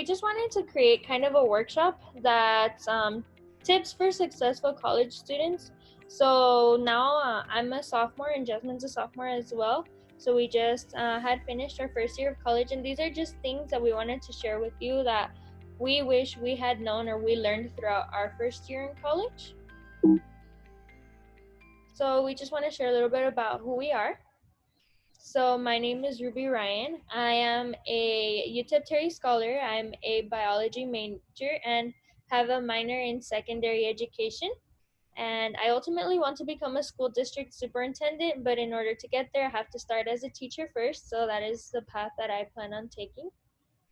we just wanted to create kind of a workshop that's tips for successful college students. So now I'm a sophomore and Jasmine's a sophomore as well. So we just had finished our first year of college, and these are just things that we wanted to share with you that we wish we had known or we learned throughout our first year in college. So we just want to share a little bit about who we are. So my name is Ruby Ryan. I am a UTEP Terry Scholar. I'm a biology major and have a minor in secondary education. And I ultimately want to become a school district superintendent, but in order to get there, I have to start as a teacher first. So that is the path that I plan on taking.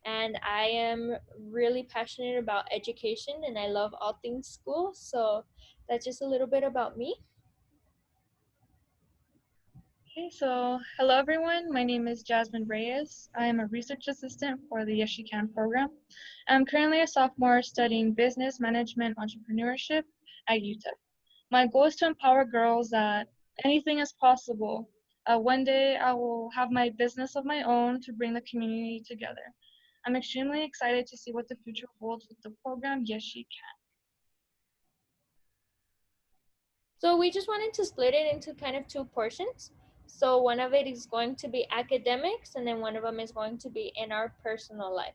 And I am really passionate about education and I love all things school. So that's just a little bit about me. Okay, so hello everyone. My name is Jasmine Reyes. I am a research assistant for the yesshecan program. I'm currently a sophomore studying business management entrepreneurship at UTEP. My goal is to empower girls that anything is possible. One day I will have my business of my own to bring the community together. I'm extremely excited to see what the future holds with the program Yes She Can. So we just wanted to split it into kind of two portions. So one of it is going to be academics, and then one of them is going to be in our personal life.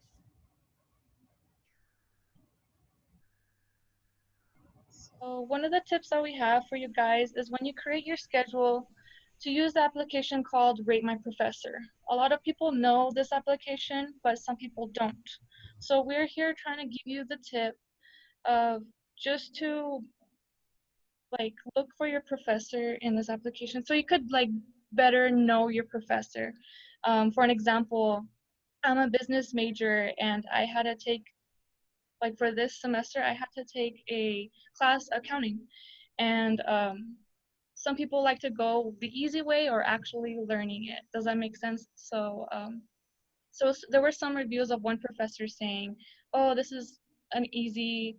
So one of the tips that we have for you guys is when you create your schedule to use the application called Rate My Professor. A lot of people know this application, but some people don't. So we're here trying to give you the tip of just to look for your professor in this application so you could better know your professor. For an example, I'm a business major and I had to take for this semester I had to take a class accounting, and some people like to go the easy way or actually learning it. Does that make sense? So there were some reviews of one professor saying, oh, this is an easy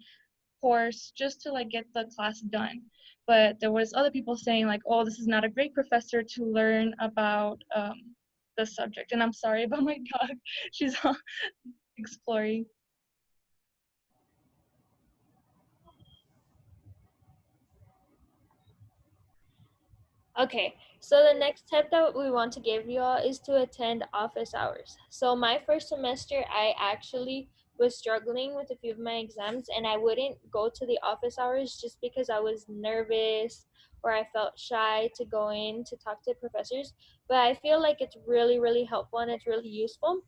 course just to get the class done, but there was other people saying oh, this is not a great professor to learn about the subject. And I'm sorry about my dog. She's exploring. Okay, so the next tip that we want to give you all is to attend office hours. So my first semester, I actually was struggling with a few of my exams, and I wouldn't go to the office hours just because I was nervous or I felt shy to go in to talk to professors. But I feel like it's really, really helpful and it's really useful.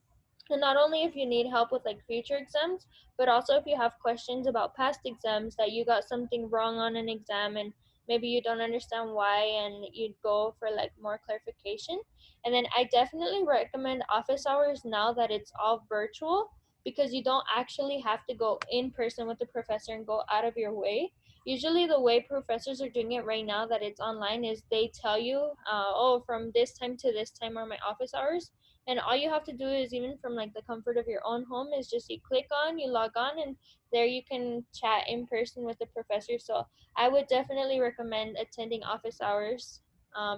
And not only if you need help with future exams, but also if you have questions about past exams that you got something wrong on an exam and maybe you don't understand why and you'd go for more clarification. And then I definitely recommend office hours now that it's all virtual, because you don't actually have to go in person with the professor and go out of your way. Usually the way professors are doing it right now that it's online is they tell you, oh, from this time to this time are my office hours, and all you have to do is, even from the comfort of your own home, is just you click on, you log on, and there you can chat in person with the professor. So I would definitely recommend attending office hours,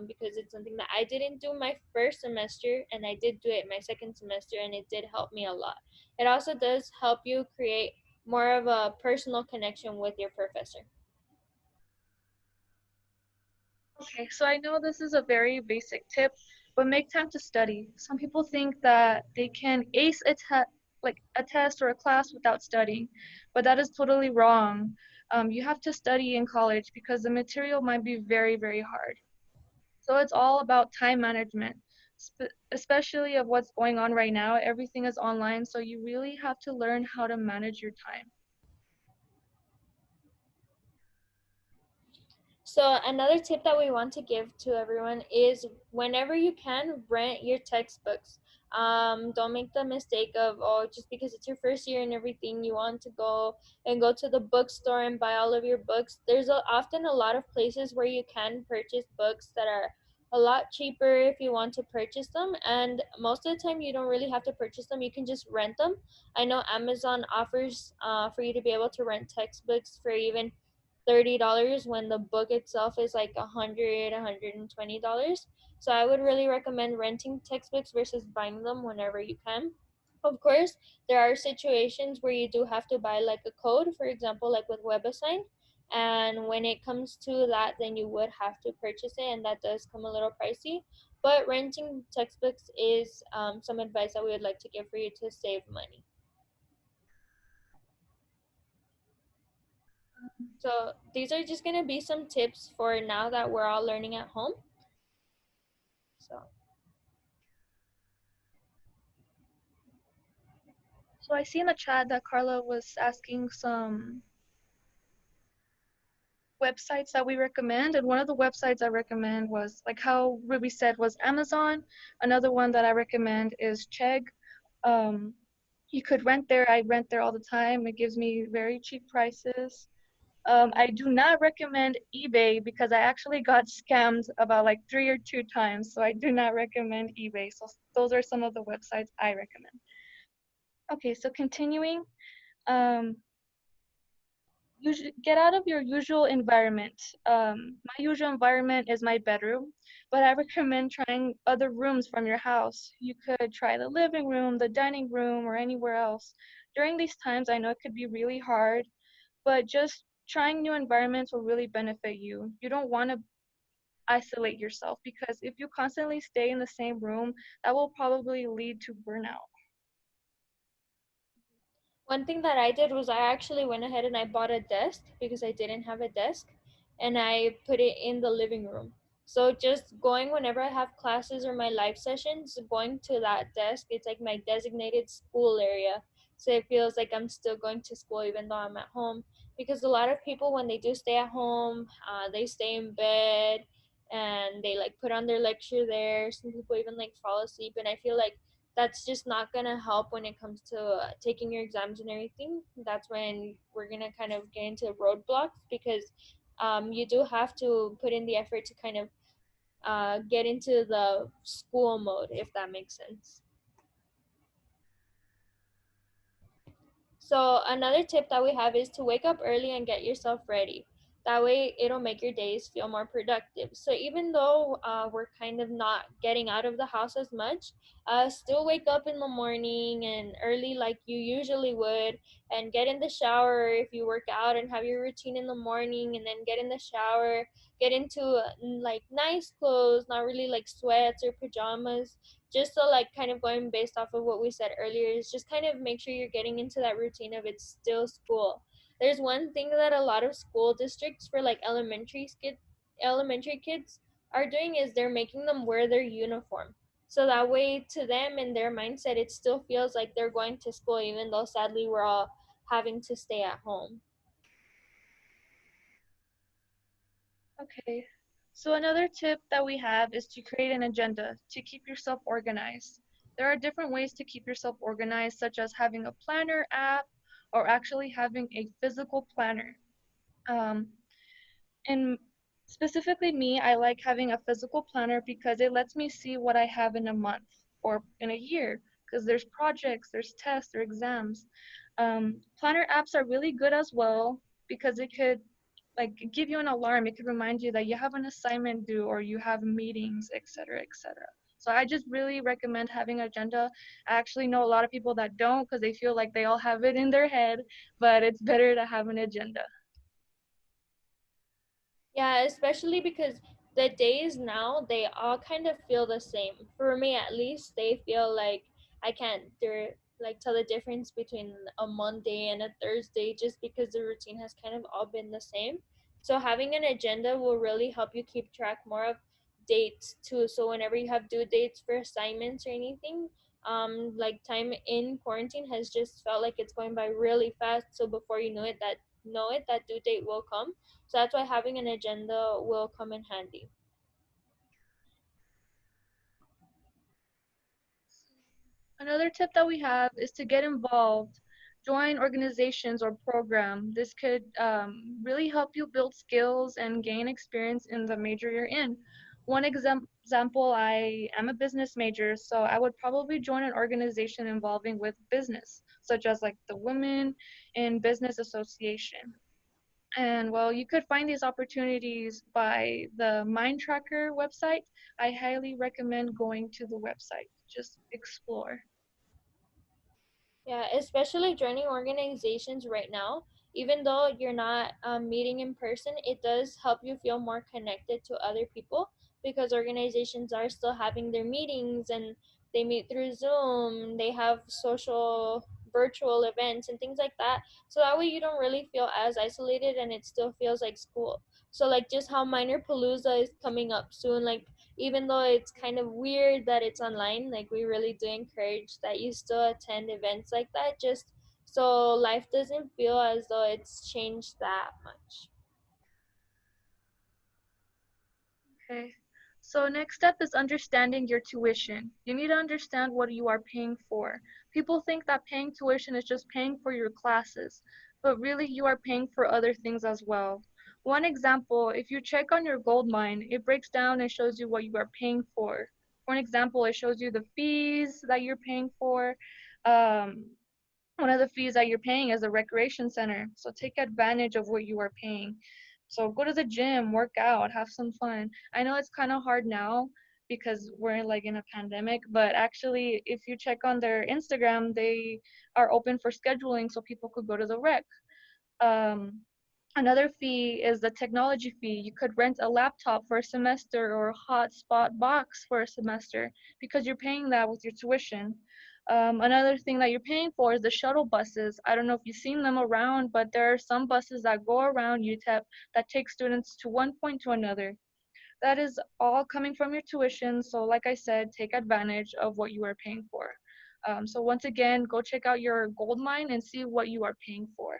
because it's something that I didn't do my first semester and I did do it my second semester, and it did help me a lot. It also does help you create more of a personal connection with your professor. Okay, so I know this is a very basic tip, but make time to study. Some people think that they can ace a test or a class without studying, but that is totally wrong. You have to study in college because the material might be very, very hard. So it's all about time management, especially of what's going on right now. Everything is online, so you really have to learn how to manage your time. So another tip that we want to give to everyone is, whenever you can, rent your textbooks. Don't make the mistake of, oh, just because it's your first year and everything, you want to go to the bookstore and buy all of your books. There's often a lot of places where you can purchase books that are a lot cheaper if you want to purchase them, and most of the time you don't really have to purchase them. You can just rent them. I know Amazon offers for you to be able to rent textbooks for even $30 when the book itself is like $120. So I would really recommend renting textbooks versus buying them whenever you can. Of course, there are situations where you do have to buy like a code, for example, like with WebAssign. And when it comes to that, then you would have to purchase it, and that does come a little pricey. But renting textbooks is some advice that we would like to give for you to save money. So these are just gonna be some tips for now that we're all learning at home. So So I see in the chat that Carla was asking some websites that we recommend, and one of the websites I recommend was, like how Ruby said, was Amazon. Another one that I recommend is Chegg. Um, you could rent there. I rent there all the time. It gives me very cheap prices. I do not recommend eBay because I actually got scammed about like 3 or 2 times. So I do not recommend eBay. So those are some of the websites I recommend. Okay, so continuing, um, get out of your usual environment. My usual environment is my bedroom, but I recommend trying other rooms from your house. You could try the living room, the dining room, or anywhere else. During these times, I know it could be really hard, but just trying new environments will really benefit you. You don't want to isolate yourself because if you constantly stay in the same room, that will probably lead to burnout. one thing that I did was I actually went ahead and I bought a desk because I didn't have a desk, and I put it in the living room. So just going whenever I have classes or my live sessions, going to that desk, it's like my designated school area. So it feels like I'm still going to school even though I'm at home. Because a lot of people, when they do stay at home, they stay in bed and they like put on their lecture there. Some people even like fall asleep, and I feel like that's just not gonna help when it comes to taking your exams and everything. That's when we're gonna kind of get into roadblocks because you do have to put in the effort to kind of get into the school mode, if that makes sense. So another tip that we have is to wake up early and get yourself ready. That way, it'll make your days feel more productive. So even though we're kind of not getting out of the house as much, still wake up in the morning and early like you usually would, and get in the shower if you work out and have your routine in the morning, and then get in the shower, get into like nice clothes, not really like sweats or pajamas, just so like kind of going based off of what we said earlier is just kind of make sure you're getting into that routine of it's still school. There's one thing that a lot of school districts for like elementary kids are doing is they're making them wear their uniform, so that way to them in their mindset it still feels like they're going to school even though sadly we're all having to stay at home. Okay. So another tip that we have is to create an agenda to keep yourself organized. There are different ways to keep yourself organized, such as having a planner app or actually having a physical planner. Um, and specifically me, I like having a physical planner because it lets me see what I have in a month or in a year, because there's projects, there's tests, or exams. Planner apps are really good as well because it could like give you an alarm. It could remind you that you have an assignment due or you have meetings, etc., etc. So I just really recommend having an agenda. I actually know a lot of people that don't because they feel like they all have it in their head, but it's better to have an agenda. Yeah, especially because the days now they all kind of feel the same. For me at least, they feel like I can't like tell the difference between a Monday and a Thursday just because the routine has kind of all been the same. So having an agenda will really help you keep track more of dates too. So whenever you have due dates for assignments or anything, like time in quarantine has just felt like it's going by really fast. So before you know it, that due date will come, so that's why having an agenda will come in handy. Another tip that we have is to get involved, join organizations or program. This could really help you build skills and gain experience in the major you're in. One example, I am a business major, so I would probably join an organization involving with business, such as like the Women in Business Association. And well, you could find these opportunities by the Mind Tracker website. I highly recommend going to the website. Just explore. Yeah, especially joining organizations right now, even though you're not meeting in person, it does help you feel more connected to other people because organizations are still having their meetings and they meet through Zoom, they have social virtual events and things like that. So that way you don't really feel as isolated and it still feels like school. So like just how Minor Palooza is coming up soon, like even though it's kind of weird that it's online, like we really do encourage that you still attend events like that just so life doesn't feel as though it's changed that much. Okay. So next step is understanding your tuition. You need to understand what you are paying for. People think that paying tuition is just paying for your classes, but really you are paying for other things as well. One example, if you check on your gold mine, it breaks down and shows you what you are paying for. For an example, it shows you the fees that you're paying for. Um, One of the fees that you're paying is a recreation center. So take advantage of what you are paying. So go to the gym, work out, have some fun. I know it's kind of hard now because we're like in a pandemic, but actually if you check on their Instagram, they are open for scheduling so people could go to the rec. Um, Another fee is the technology fee. You could rent a laptop for a semester or a hotspot box for a semester because you're paying that with your tuition. Another thing that you're paying for is the shuttle buses. I don't know if you've seen them around, but there are some buses that go around UTEP that take students to one point to another. That is all coming from your tuition. So, like I said, take advantage of what you are paying for. So, once again, go check out your gold mine and see what you are paying for.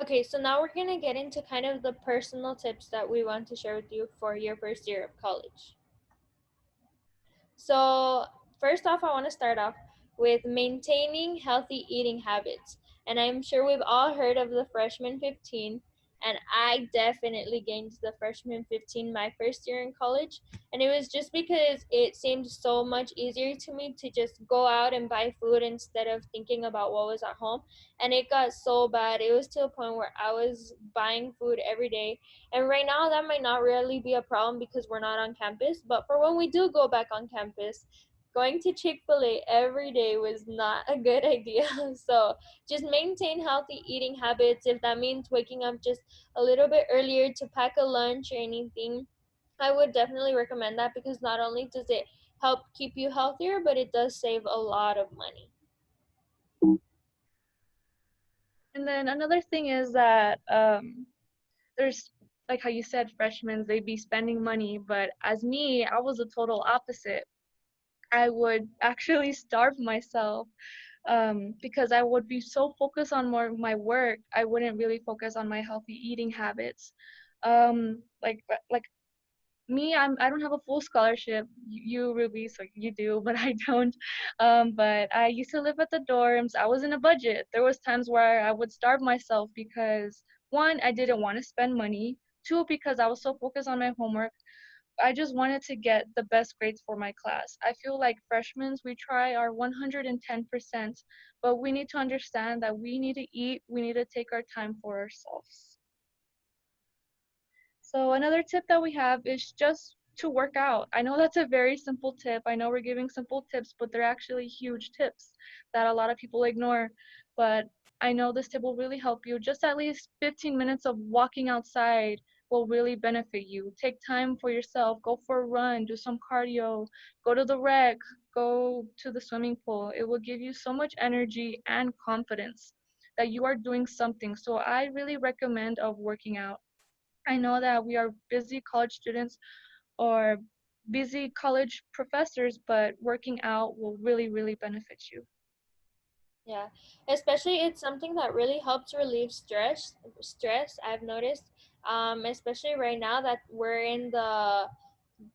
Okay, so now we're going to get into kind of the personal tips that we want to share with you for your first year of college. So, first off, I want to start off with maintaining healthy eating habits. And I'm sure we've all heard of the freshman 15. And I definitely gained the freshman 15 my first year in college. And it was just because it seemed so much easier to me to just go out and buy food instead of thinking about what was at home. And it got so bad. It was to a point where I was buying food every day, and right now, that might not really be a problem because we're not on campus. But for when we do go back on campus, going to Chick fil A every day was not a good idea. So just maintain healthy eating habits. If that means waking up just a little bit earlier to pack a lunch or anything, I would definitely recommend that because not only does it help keep you healthier, but it does save a lot of money. And then another thing is that there's like how you said, freshmen, they be spending money, but as me, I was a total opposite. I would actually starve myself because I would be so focused on more my work, I wouldn't really focus on my healthy eating habits. Like me, I don't have a full scholarship. You Ruby, so you do, but I don't. But I used to live at the dorms. I was in a budget. There was times where I would starve myself because one, I didn't want to spend money. Two, because I was so focused on my homework. I just wanted to get the best grades for my class. I feel like freshmen, we try our 110%, but we need to understand that we need to eat. We need to take our time for ourselves. So another tip that we have is just to work out. I know that's a very simple tip. I know we're giving simple tips, but they're actually huge tips that a lot of people ignore. But I know this tip will really help you. Just at least 15 minutes of walking outside will really benefit you. Take time for yourself. Go for a run, do some cardio, go to the rec, go to the swimming pool. It will give you so much energy and confidence that you are doing something. So I really recommend of working out. I know that we are busy college students or busy college professors, but working out will really, really benefit you. Yeah, especially it's something that really helps relieve stress. Stress I've noticed, especially right now that we're in the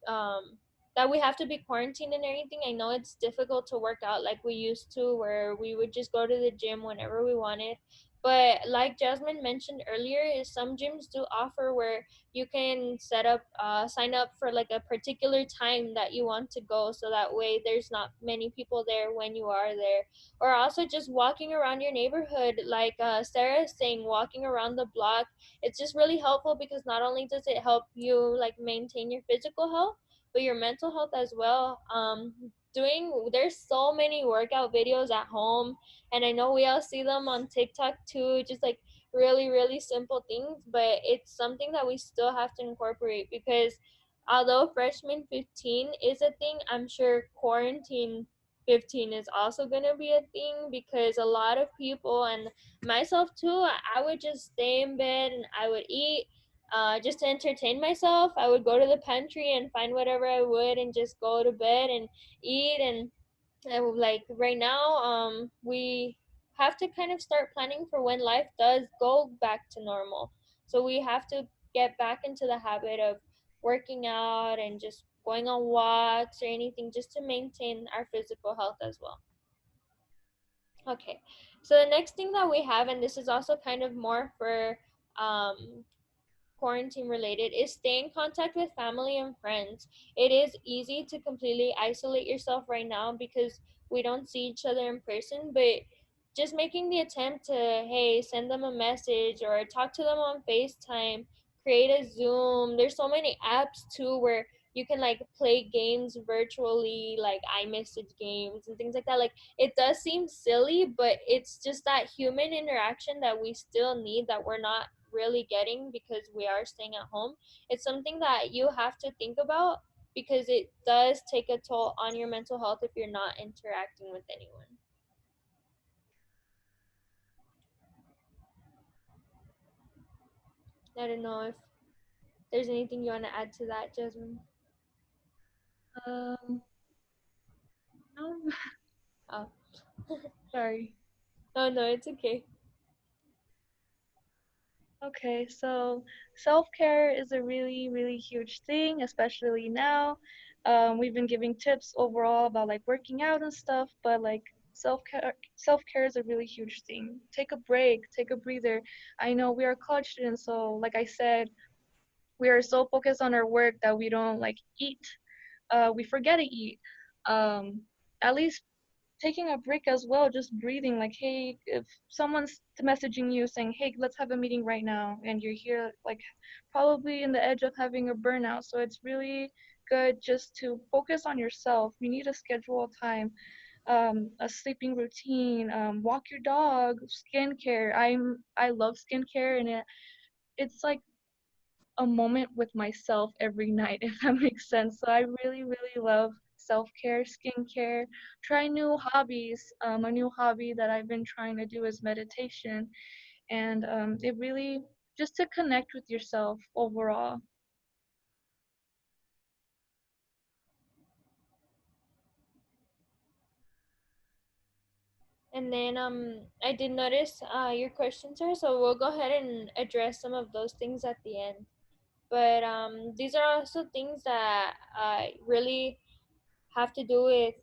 um that we have to be quarantined and everything. I know it's difficult to work out like we used to, where we would just go to the gym whenever we wanted. But like Jasmine mentioned earlier, is some gyms do offer where you can set up, sign up for like a particular time that you want to go, so that way there's not many people there when you are there. Or also just walking around your neighborhood, like Sarah is saying, walking around the block. It's just really helpful because not only does it help you like maintain your physical health, but your mental health as well. doing, there's so many workout videos at home, and I know we all see them on TikTok too, just like really, really simple things, but it's something that we still have to incorporate because although freshman 15 is a thing, I'm sure quarantine 15 is also going to be a thing because a lot of people, and myself too, I would just stay in bed and I would eat just to entertain myself. I would go to the pantry and find whatever I would and just go to bed and eat. And like right now, we have to kind of start planning for when life does go back to normal. So we have to get back into the habit of working out and just going on walks or anything just to maintain our physical health as well. Okay, so the next thing that we have, and this is also kind of more for quarantine related, is stay in contact with family and friends. It is easy to completely isolate yourself right now because we don't see each other in person, but just making the attempt to, hey, send them a message or talk to them on FaceTime, create a Zoom. There's so many apps too where you can like play games virtually, like iMessage games and things like that. Like it does seem silly, but it's just that human interaction that we still need that we're not really getting because we are staying at home. It's something that you have to think about because it does take a toll on your mental health if you're not interacting with anyone. I don't know if there's anything you want to add to that, Jasmine. Um, no, Oh, sorry. no, no, it's okay. Okay, so self-care is a really, really huge thing, especially now. We've been giving tips overall about like working out and stuff, but like self-care is a really huge thing. Take a break, take a breather. I know we are college students, so like I said, we are so focused on our work that we don't like eat. We forget to eat. Um, at least taking a break as well, just breathing. Like, hey, if someone's messaging you saying, hey, let's have a meeting right now, and you're here, like, probably in the edge of having a burnout. So it's really good just to focus on yourself. You need to schedule time, a sleeping routine, walk your dog, skincare. I love skincare, and it's like a moment with myself every night, if that makes sense. So I really, really love self care, skincare, try new hobbies. A new hobby that I've been trying to do is meditation, and it really just to connect with yourself overall. And then I did notice your questions are, so we'll go ahead and address some of those things at the end. But these are also things that really have to do with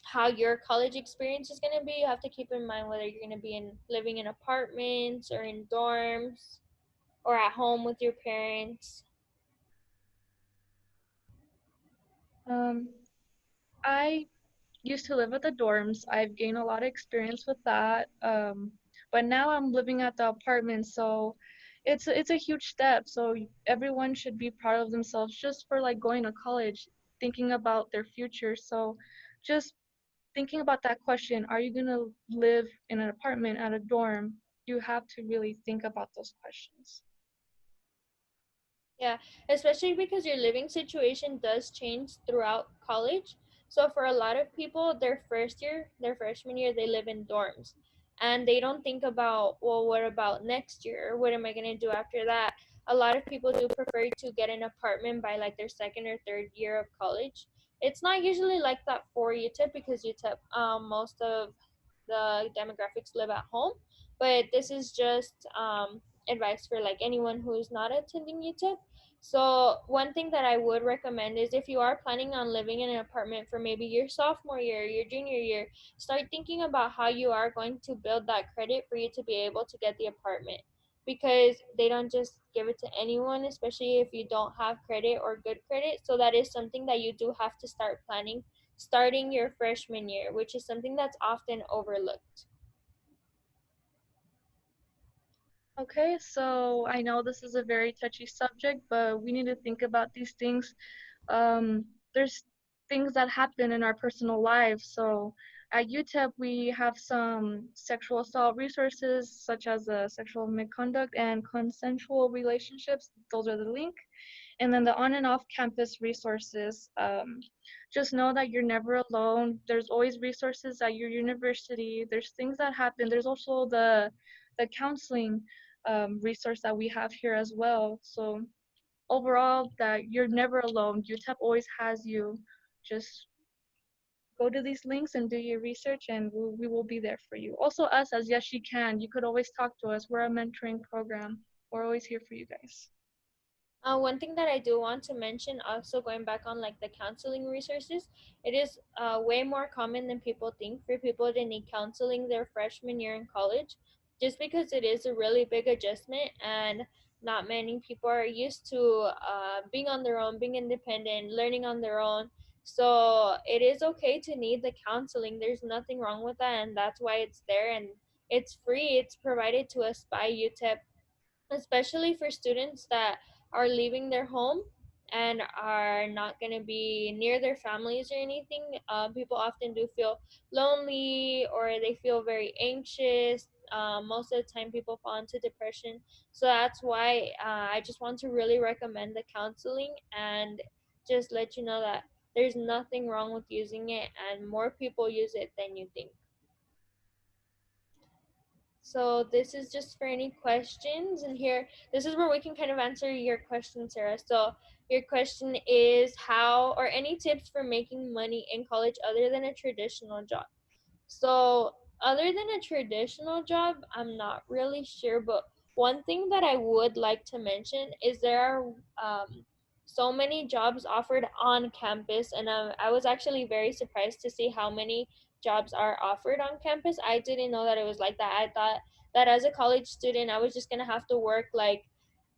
how your college experience is going to be. You have to keep in mind whether you're going to be in living in apartments or in dorms or at home with your parents. Um, I used to live at the dorms. I've gained a lot of experience with that. But now I'm living at the apartment, so it's a huge step. So everyone should be proud of themselves just for like going to college, thinking about their future. So just thinking about that question, are you gonna live in an apartment at a dorm? You have to really think about those questions. Yeah, especially because your living situation does change throughout college. So for a lot of people, their first year, their freshman year, they live in dorms. And they don't think about, well, what about next year? What am I going to do after that? A lot of people do prefer to get an apartment by like their second or third year of college. It's not usually like that for UTEP because UTEP, most of the demographics live at home. But this is just advice for like anyone who's not attending UTEP. So one thing that I would recommend is if you are planning on living in an apartment for maybe your sophomore year, your junior year, start thinking about how you are going to build that credit for you to be able to get the apartment. Because they don't just give it to anyone, especially if you don't have credit or good credit. So that is something that you do have to start planning starting your freshman year, which is something that's often overlooked. Okay, so I know this is a very touchy subject, but we need to think about these things. There's things that happen in our personal lives. So at UTEP, we have some sexual assault resources, such as sexual misconduct and consensual relationships. Those are the link. And then the on and off campus resources. Just know that you're never alone. There's always resources at your university. There's things that happen. There's also the counseling resource that we have here as well. So overall, that you're never alone. UTEP always has you. Just go to these links and do your research, and we will be there for you. Also, us as Yes She Can, you could always talk to us. We're a mentoring program. We're always here for you guys. One thing that I do want to mention, also going back on like the counseling resources, it is way more common than people think for people to need counseling their freshman year in college, just because it is a really big adjustment and not many people are used to being on their own, being independent, learning on their own. So it is okay to need the counseling. There's nothing wrong with that, and that's why it's there and it's free. It's provided to us by UTEP, especially for students that are leaving their home and are not going to be near their families or anything. People often do feel lonely or they feel very anxious. Most of the time, people fall into depression. So that's why I just want to really recommend the counseling and just let you know that there's nothing wrong with using it, and more people use it than you think. So this is just for any questions, and here this is where we can kind of answer your question, Sarah. So your question is how or any tips for making money in college other than a traditional job. So, other than a traditional job, I'm not really sure, but one thing that I would like to mention is there are so many jobs offered on campus, and I was actually very surprised to see how many jobs are offered on campus. I didn't know that it was like that. I thought that as a college student, I was just gonna have to work like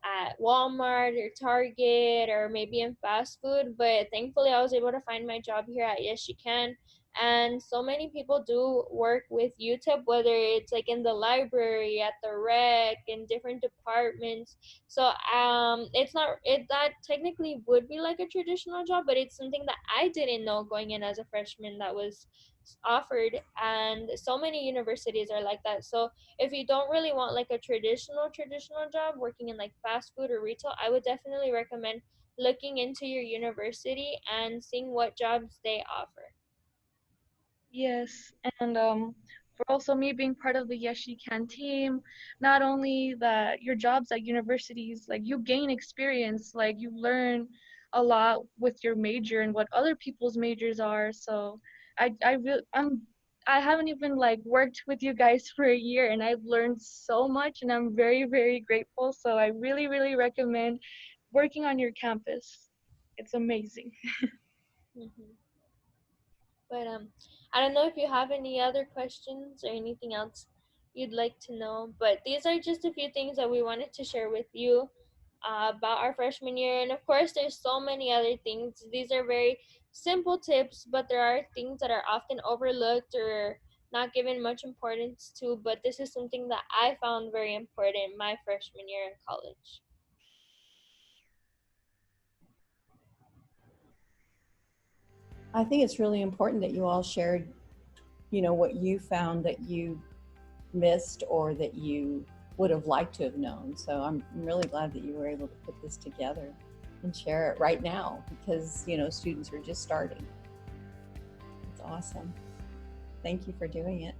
at Walmart or Target or maybe in fast food, but thankfully I was able to find my job here at yesshecan, and so many people do work with UTEP, whether it's like in the library, at the rec, in different departments. So it's not it that technically would be like a traditional job, but it's something that I didn't know going in as a freshman that was offered, and so many universities are like that. So if you don't really want like a traditional job working in like fast food or retail, I would definitely recommend looking into your university and seeing what jobs they offer. Yes, and for also me being part of the Yes She Can team, not only that your jobs at universities, like you gain experience, like you learn a lot with your major and what other people's majors are. So I haven't even like worked with you guys for a year, and I've learned so much, and I'm very, very grateful. So I really, really recommend working on your campus. It's amazing. Hmm. But I don't know if you have any other questions or anything else you'd like to know. But these are just a few things that we wanted to share with you about our freshman year. And of course, there's so many other things. These are very simple tips, but there are things that are often overlooked or not given much importance to. But this is something that I found very important my freshman year in college. I think it's really important that you all shared, what you found that you missed or that you would have liked to have known. So I'm really glad that you were able to put this together and share it right now because, students are just starting. It's awesome. Thank you for doing it.